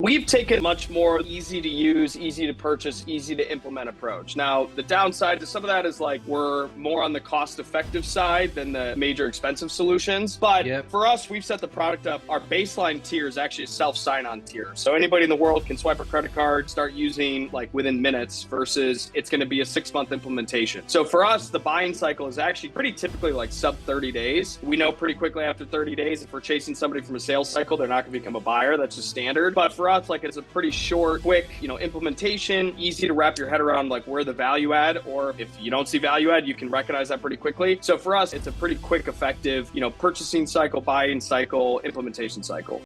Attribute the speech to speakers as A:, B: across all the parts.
A: We've taken a much more easy to use, easy to purchase, easy to implement approach. Now, the downside to some of that is like we're more on the cost effective side than the major expensive solutions. But for us, we've set the product up. Our baseline tier is actually a self sign-on tier. So anybody in the world can swipe a credit card, start using like within minutes versus it's going to be a 6-month implementation. So for us, the buying cycle is actually pretty typically like sub 30 days. We know pretty quickly after 30 days, if we're chasing somebody from a sales cycle, they're not going to become a buyer. That's just standard. But for us, like it's a pretty short, quick, implementation, easy to wrap your head around like where the value add, or if you don't see value add, you can recognize that pretty quickly. So for us, it's a pretty quick, effective, purchasing cycle, buying cycle, implementation cycle.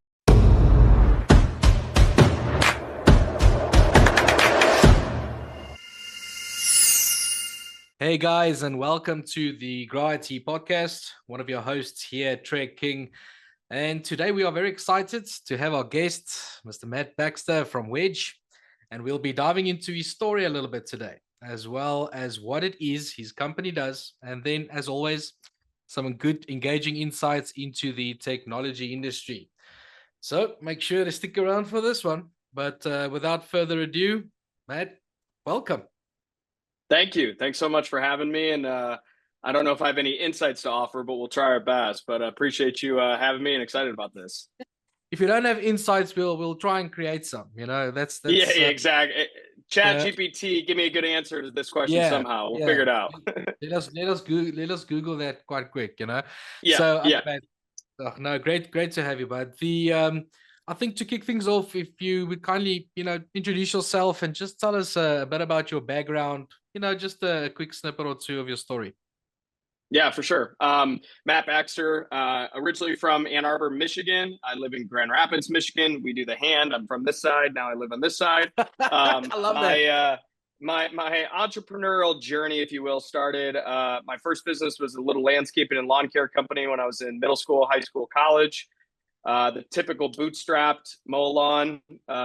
B: Hey guys, and welcome to the Grow IT podcast. One of your hosts here, Trey King. And today we are very excited to have our guest, Mr. Matt Baxter from Wedge. And we'll be diving into his story a little bit today, as well as what it is his company does. And then, as always, some good engaging insights into the technology industry. So make sure to stick around for this one. But without further ado, Matt, welcome.
A: Thank you. Thanks so much for having me. And I don't know if I have any insights to offer, but we'll try our best. But I appreciate you having me and excited about this.
B: If you don't have insights, we'll try and create some. That's
A: yeah, exactly. Chat GPT, give me a good answer to this question somehow. We'll figure it out.
B: let us Google that quite quick.
A: Yeah.
B: So
A: yeah.
B: No, great to have you. But I think to kick things off, if you would kindly introduce yourself and just tell us a bit about your background. Just a quick snippet or two of your story.
A: Yeah, for sure. Matt Baxter, originally from Ann Arbor, Michigan. I live in Grand Rapids, Michigan. We do the hand. I'm from this side. Now I live on this side.
B: I love that.
A: My entrepreneurial journey, if you will, started. My first business was a little landscaping and lawn care company when I was in middle school, high school, college. The typical bootstrapped, mow a lawn,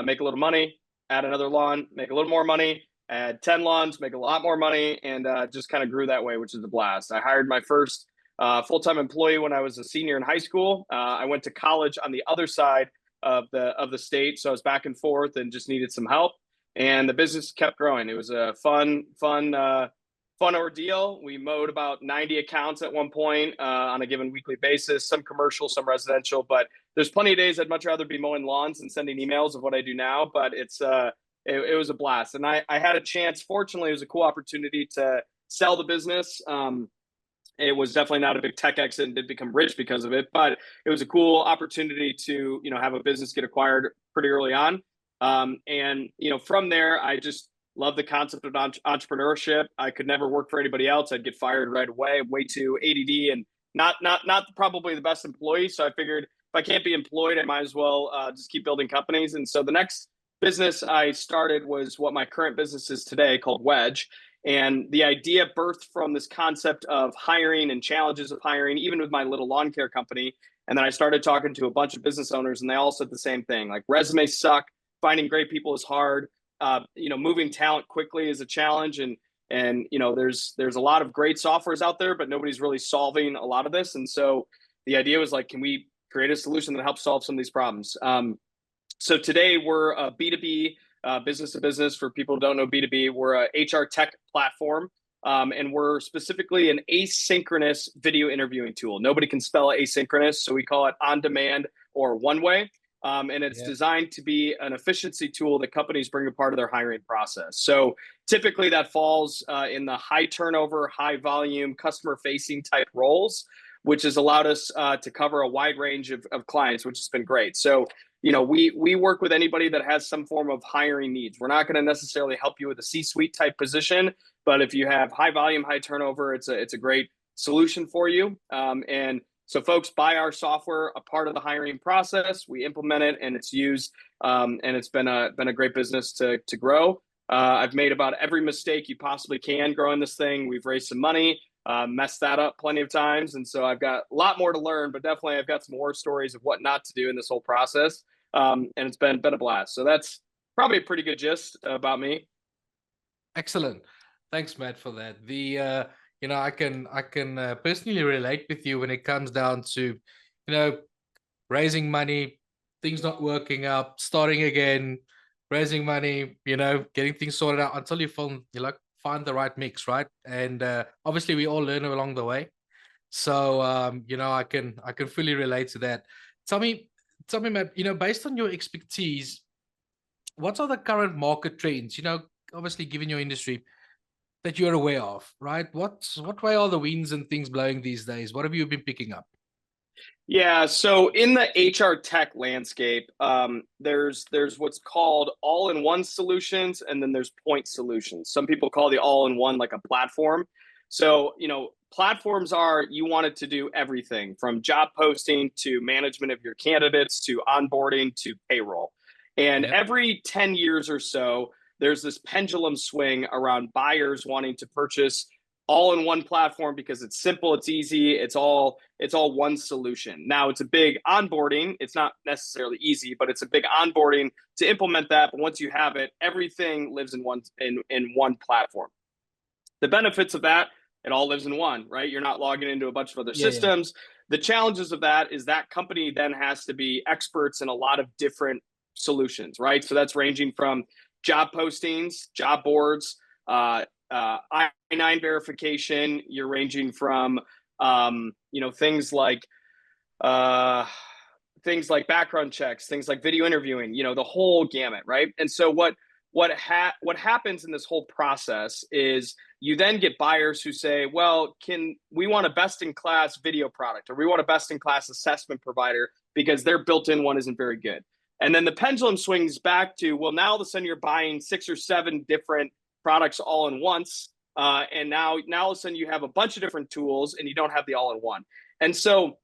A: make a little money, add another lawn, make a little more money. Add 10 lawns, make a lot more money, and just kind of grew that way, which is a blast. I hired my first full-time employee when I was a senior in high school. I went to college on the other side of the state, so I was back and forth and just needed some help. And the business kept growing. It was a fun ordeal. We mowed about 90 accounts at one point on a given weekly basis, some commercial, some residential. But there's plenty of days I'd much rather be mowing lawns and sending emails of what I do now. But it was a blast. And I had a chance. Fortunately, it was a cool opportunity to sell the business. It was definitely not a big tech exit and did become rich because of it, but it was a cool opportunity to, have a business get acquired pretty early on. And from there, I just love the concept of entrepreneurship. I could never work for anybody else. I'd get fired right away. I'm way too ADD and not probably the best employee. So I figured if I can't be employed, I might as well just keep building companies. And so the next business I started was what my current business is today, called Wedge. And the idea birthed from this concept of hiring and challenges of hiring, even with my little lawn care company. And then I started talking to a bunch of business owners, and they all said the same thing. Like, resumes suck, finding great people is hard. Moving talent quickly is a challenge. And there's a lot of great softwares out there, but nobody's really solving a lot of this. And so the idea was like, can we create a solution that helps solve some of these problems? So today we're a B2B, business to business. For people who don't know B2B, we're a HR tech platform, and we're specifically an asynchronous video interviewing tool. Nobody can spell asynchronous, so we call it on demand or one way. And it's designed to be an efficiency tool that companies bring a part of their hiring process. So typically that falls in the high turnover, high volume, customer facing type roles, which has allowed us to cover a wide range of clients, which has been great. So we work with anybody that has some form of hiring needs. We're not going to necessarily help you with a C-suite type position, but if you have high volume, high turnover, it's a great solution for you. And so folks buy our software, a part of the hiring process. We implement it, and it's used, and it's been a great business to grow. I've made about every mistake you possibly can growing this thing. We've raised some money, messed that up plenty of times. And so I've got a lot more to learn, but definitely I've got some horror stories of what not to do in this whole process. And it's been a blast. So that's probably a pretty good gist about me.
B: Excellent. Thanks, Matt, for that. I can personally relate with you when it comes down to, raising money, things not working out, starting again, raising money, getting things sorted out until find the right mix, right? And obviously we all learn along the way. So I can fully relate to that. Tell me, Matt, based on your expertise, what are the current market trends? Obviously given your industry that you're aware of, right? What way are the winds and things blowing these days? What have you been picking up?
A: Yeah, so in the HR tech landscape, there's what's called all-in-one solutions, and then there's point solutions. Some people call the all-in-one like a platform. So, platforms are you want it to do everything from job posting to management of your candidates to onboarding to payroll. And
B: Yep.
A: every 10 years or so, there's this pendulum swing around buyers wanting to purchase all in one platform because it's simple, it's easy, it's all one solution. Now it's a big onboarding. It's not necessarily easy, but it's a big onboarding to implement that. But once you have it, everything lives in one platform. The benefits of that, it all lives in one, right? You're not logging into a bunch of other
B: Yeah.
A: systems. The challenges of that is that company then has to be experts in a lot of different solutions, right? So that's ranging from job postings, job boards, I-9 verification. You're ranging from, things like uh, things like background checks, things like video interviewing, the whole gamut, right? And so what happens in this whole process is you then get buyers who say, well, can we want a best in class video product, or we want a best in class assessment provider because their built-in one isn't very good. And then the pendulum swings back to, well, now all of a sudden you're buying 6 or 7 different products all in once. And now all of a sudden you have a bunch of different tools and you don't have the all in one. And so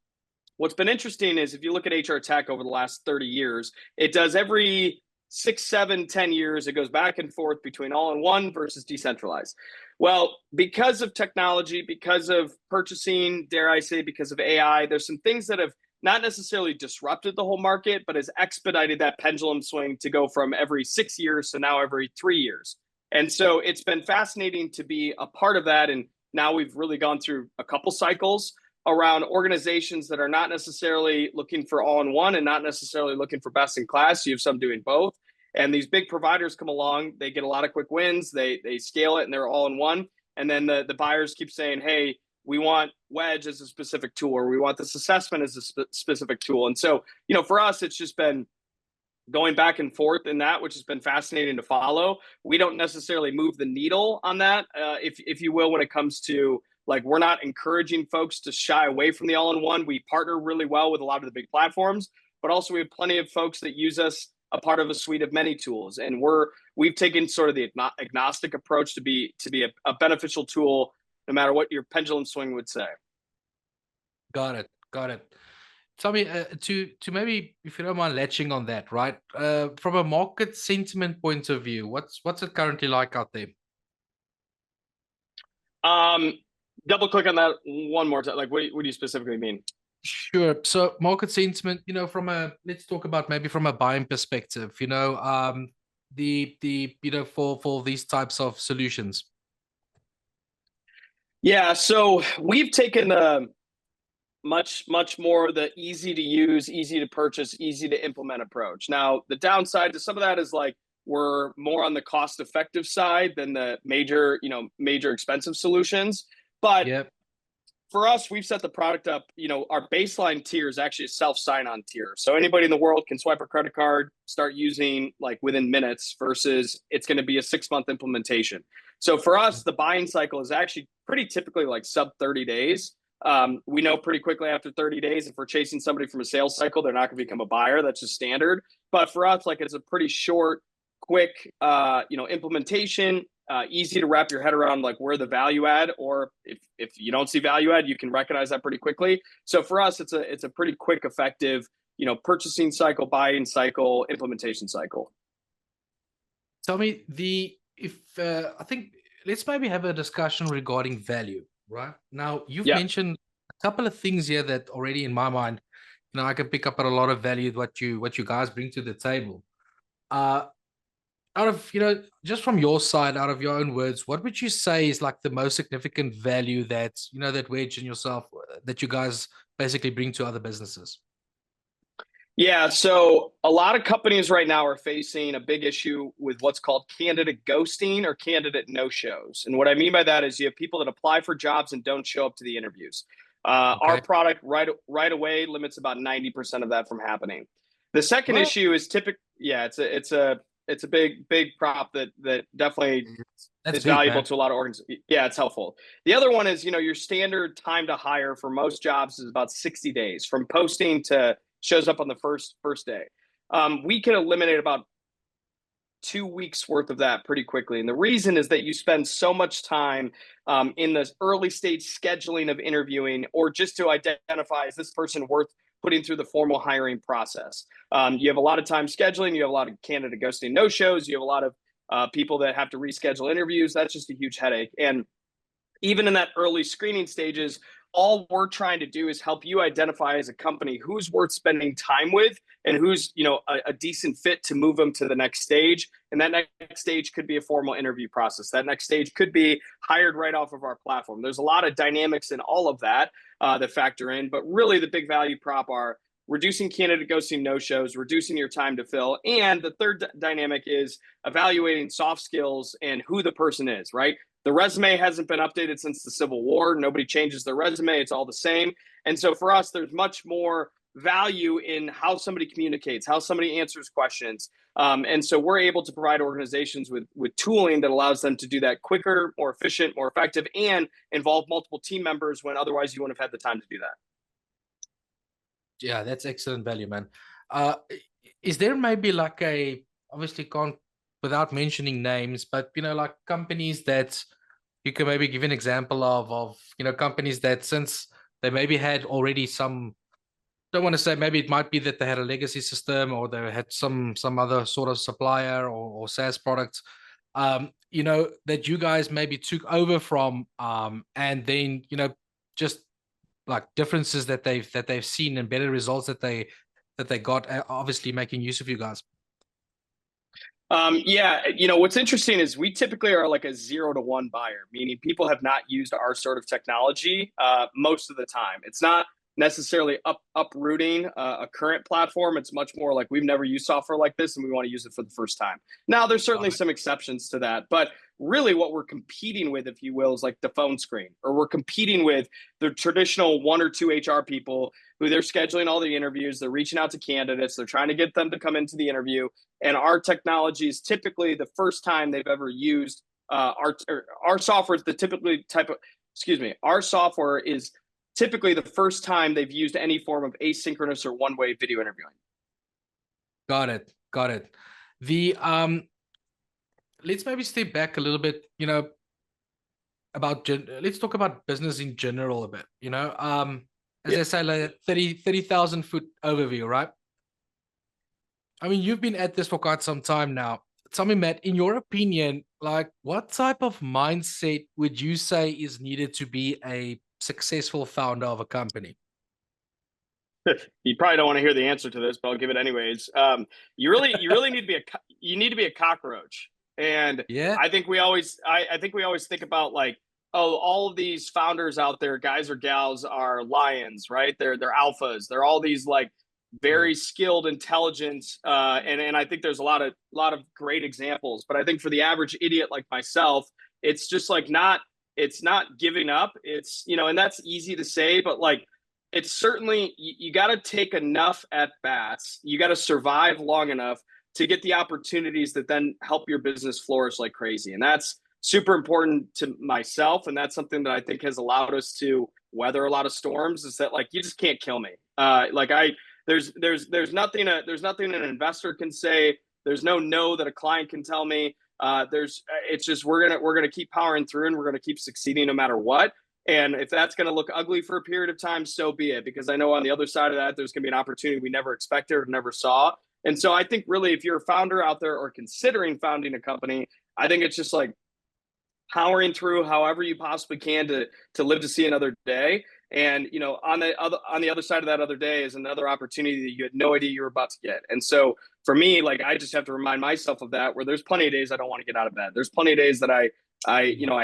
A: what's been interesting is if you look at HR tech over the last 30 years, it does every 6, 7, 10 years, it goes back and forth between all in one versus decentralized. Well, because of technology, because of purchasing, dare I say, because of AI, there's some things that have not necessarily disrupted the whole market, but has expedited that pendulum swing to go from every 6 years to now every 3 years. And so it's been fascinating to be a part of that. And now we've really gone through a couple cycles around organizations that are not necessarily looking for all in one and not necessarily looking for best in class. You have some doing both. And these big providers come along, they get a lot of quick wins, they scale it and they're all in one. And then the buyers keep saying, hey, we want Wedge as a specific tool, or we want this assessment as a specific tool. And so, for us, it's just been going back and forth in that, which has been fascinating to follow. We don't necessarily move the needle on that, if you will, when it comes to, like, we're not encouraging folks to shy away from the all-in-one. We partner really well with a lot of the big platforms, but also we have plenty of folks that use us a part of a suite of many tools. And we've taken sort of the agnostic approach to be a beneficial tool, no matter what your pendulum swing would say.
B: Got it. Got it. Tell me, to maybe, if you don't mind latching on that, right? From a market sentiment point of view, what's it currently like out there?
A: Double click on that one more time. Like, what do you specifically mean?
B: Sure. So market sentiment, let's talk about maybe from a buying perspective, for these types of solutions.
A: Yeah, so we've taken much more the easy to use, easy to purchase, easy to implement approach. Now, the downside to some of that is, like, we're more on the cost effective side than the major expensive solutions. But
B: Yep.
A: for us, we've set the product up, our baseline tier is actually a self sign-on tier. So anybody in the world can swipe a credit card, start using, like, within minutes, versus it's going to be a 6-month implementation. So for us, the buying cycle is actually pretty typically like sub 30 days. We know pretty quickly after 30 days, if we're chasing somebody from a sales cycle, they're not going to become a buyer. That's just standard. But for us, like, it's a pretty short, quick, implementation, easy to wrap your head around, like, where the value add, or if you don't see value add, you can recognize that pretty quickly. So for us, it's a pretty quick, effective, purchasing cycle, buying cycle, implementation cycle.
B: Tell me, I think let's maybe have a discussion regarding value. Right now, you've
A: Yeah.
B: mentioned a couple of things here that already, in my mind, I can pick up on a lot of value what you guys bring to the table. Out of just from your side, out of your own words, what would you say is like the most significant value that that Wedge and yourself, that you guys basically bring to other businesses?
A: Yeah, so a lot of companies right now are facing a big issue with what's called candidate ghosting or candidate no-shows. And what I mean by that is you have people that apply for jobs and don't show up to the interviews. Our
B: Okay.
A: product right away limits about 90% of that from happening. The second
B: Well,
A: issue is yeah, it's a big prop that definitely
B: that's
A: is
B: big,
A: valuable
B: man.
A: to a lot of organizations. Yeah, it's helpful. The other one is, your standard time to hire for most jobs is about 60 days from posting to shows up on the first day. We can eliminate about 2 weeks worth of that pretty quickly. And the reason is that you spend so much time in the early stage scheduling of interviewing or just to identify, is this person worth putting through the formal hiring process? You have a lot of time scheduling, you have a lot of candidate ghosting no shows, you have a lot of people that have to reschedule interviews. That's just a huge headache. And even in that early screening stages, all we're trying to do is help you identify as a company who's worth spending time with and who's a decent fit to move them to the next stage. And that next stage could be a formal interview process. That next stage could be hired right off of our platform. There's a lot of dynamics in all of that that factor in, but really the big value prop are reducing candidate ghosting no shows, reducing your time to fill. And the third dynamic is evaluating soft skills and who the person is, right? The resume hasn't been updated since the Civil War. Nobody changes their resume. It's all the same. And so for us, there's much more value in how somebody communicates, how somebody answers questions. And so we're able to provide organizations with tooling that allows them to do that quicker, more efficient, more effective, and involve multiple team members when otherwise you wouldn't have had the time to do that.
B: Yeah, that's excellent value, man. Uh, is there maybe like obviously can't without mentioning names, but like companies that you can maybe give an example of companies that since they maybe had already some, don't want to say, maybe it might be that they had a legacy system or they had some other sort of supplier or SaaS product, that you guys maybe took over from, and then just like differences that they've seen and better results that they got, obviously making use of you guys.
A: Yeah, what's interesting is we typically are like a 0 to 1 buyer, meaning people have not used our sort of technology most of the time. It's not necessarily uprooting a current platform. It's much more like we've never used software like this and we want to use it for the first time. Now, there's certainly some exceptions to that, but really what we're competing with, if you will, is like the phone screen, or we're competing with the traditional 1 or 2 HR people who they're scheduling all the interviews, they're reaching out to candidates, they're trying to get them to come into the interview. And our technology is typically the first time they've ever used our software is the typically type of, excuse me, our software is typically the first time they've used any form of asynchronous or one-way video interviewing.
B: Got it. The let's maybe step back a little bit, about let's talk about business in general a bit, as I say, like 30,000 foot overview, right? I mean, you've been at this for quite some time now. Tell me, Matt, in your opinion, like what type of mindset would you say is needed to be a successful founder of a company?
A: You probably don't want to hear the answer to this, but I'll give it anyways. You really need to be a cockroach. And
B: Yeah.
A: I think we always think about like, oh, all of these founders out there, guys or gals, are lions, right? They're alphas. They're all these like very skilled intelligence. And I think there's a lot of great examples. But I think for the average idiot like myself, it's just like it's not giving up. It's, and that's easy to say, but like, it's certainly, you got to take enough at bats. You got to survive long enough to get the opportunities that then help your business flourish like crazy. And that's super important to myself. And that's something that I think has allowed us to weather a lot of storms, is that like, you just can't kill me. There's nothing an investor can say. There's no that a client can tell me. It's just, we're going to keep powering through and we're going to keep succeeding no matter what. And if that's going to look ugly for a period of time, so be it. Because I know on the other side of that, there's going to be an opportunity we never expected or never saw. And so I think really, if you're a founder out there or considering founding a company, I think it's just like powering through however you possibly can to live to see another day. And on the other side of that other day is another opportunity that you had no idea you were about to get. And so for me, like, I just have to remind myself of that, where there's plenty of days I don't want to get out of bed. There's plenty of days that I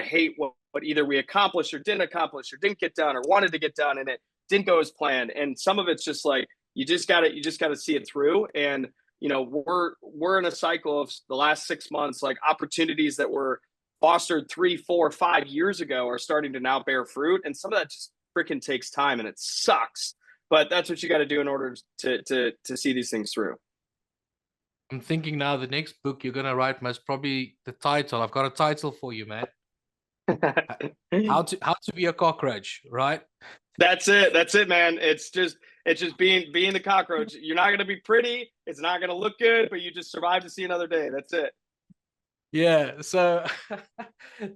A: hate what either we accomplished or didn't accomplish or didn't get done or wanted to get done and it didn't go as planned. And some of it's just like, you just gotta see it through. And we're in a cycle of the last 6 months, like opportunities that were fostered 3, 4, 5 years ago are starting to now bear fruit. And some of that just freaking takes time and it sucks. But that's what you got to do in order to see these things through.
B: I'm thinking now the next book you're gonna write must probably the title. I've got a title for you, Matt. How to be a cockroach, right?
A: That's it, man. It's just being the cockroach. You're not gonna be pretty. It's not gonna look good, but you just survive to see another day. That's it.
B: Yeah. So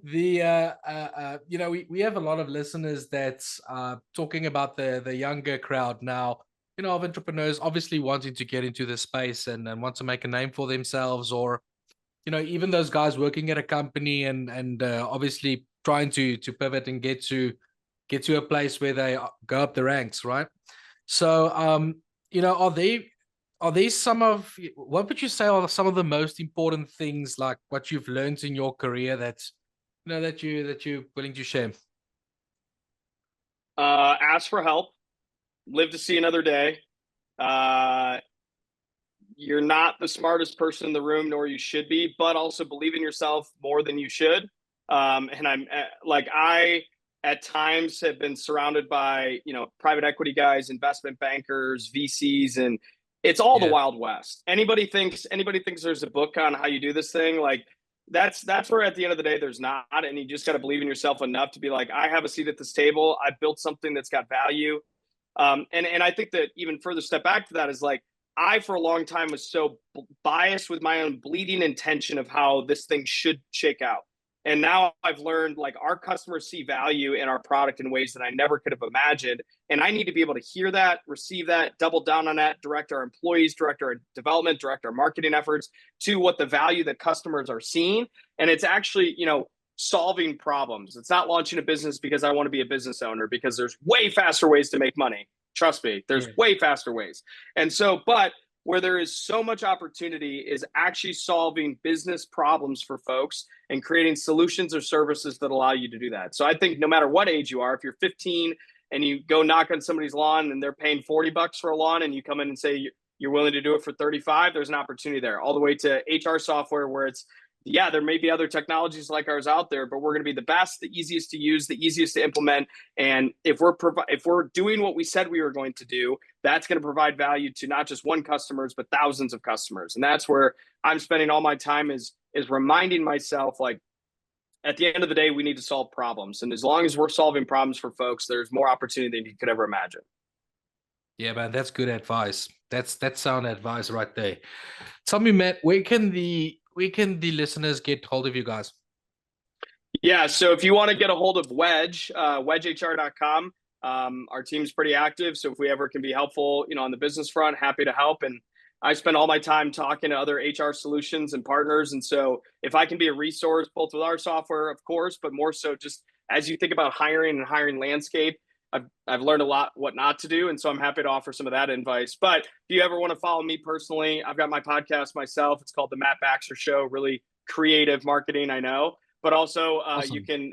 B: we have a lot of listeners that's talking about the younger crowd now, of entrepreneurs obviously wanting to get into this space and want to make a name for themselves, or even those guys working at a company and obviously trying to pivot and get to a place where they go up the ranks, right? So are these some of, what would you say are some of the most important things, like what you've learned in your career that's that you're willing to share?
A: Ask for help. Live to see another day. You're not the smartest person in the room, nor you should be, but also believe in yourself more than you should. And I at times have been surrounded by, private equity guys, investment bankers, VCs, and it's all the Wild West. Anybody thinks there's a book on how you do this thing. Like that's where at the end of the day, there's not. And you just got to believe in yourself enough to be like, I have a seat at this table. I built something that's got value. And I think that even further step back to that is like, I, for a long time, was so biased with my own bleeding intention of how this thing should shake out. And now I've learned, like, our customers see value in our product in ways that I never could have imagined. And I need to be able to hear that, receive that, double down on that, direct our employees, direct our development, direct our marketing efforts to what the value that customers are seeing. And it's actually, solving problems. It's not launching a business because I want to be a business owner, because there's way faster ways to make money. Trust me, there's way faster ways. And so, but where there is so much opportunity is actually solving business problems for folks and creating solutions or services that allow you to do that. So I think no matter what age you are, if you're 15 and you go knock on somebody's lawn and they're paying $40 for a lawn and you come in and say you're willing to do it for 35, there's an opportunity there. All the way to HR software where it's, yeah, there may be other technologies like ours out there, but we're going to be the best, the easiest to use, the easiest to implement. And if we're doing what we said we were going to do, that's going to provide value to not just one customers, but thousands of customers. And that's where I'm spending all my time is reminding myself, like, at the end of the day, we need to solve problems. And as long as we're solving problems for folks, there's more opportunity than you could ever imagine.
B: Yeah, man, that's good advice. That's sound advice right there. Tell me, Matt, where can the listeners get hold of you guys?
A: Yeah, so if you want to get a hold of Wedge, WedgeHR.com. Our team's pretty active, so if we ever can be helpful, on the business front, happy to help. And I spend all my time talking to other HR solutions and partners. And so if I can be a resource, both with our software, of course, but more so just as you think about hiring and hiring landscape, I've learned a lot what not to do. And so I'm happy to offer some of that advice. But if you ever want to follow me personally, I've got my podcast myself. It's called The Matt Baxter Show, really creative marketing, I know. But also awesome. You can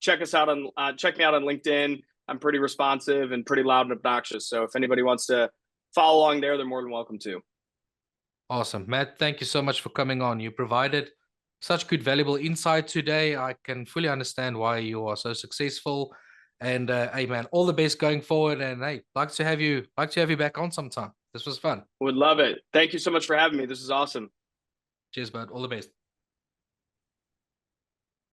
A: check me out on LinkedIn. I'm pretty responsive and pretty loud and obnoxious. So if anybody wants to follow along there, they're more than welcome to.
B: Awesome. Matt, thank you so much for coming on. You provided such good, valuable insight today. I can fully understand why you are so successful. And hey, man, all the best going forward. And hey, like to have you back on sometime. This was fun.
A: Would love it. Thank you so much for having me. This is awesome.
B: Cheers, bud. All the best.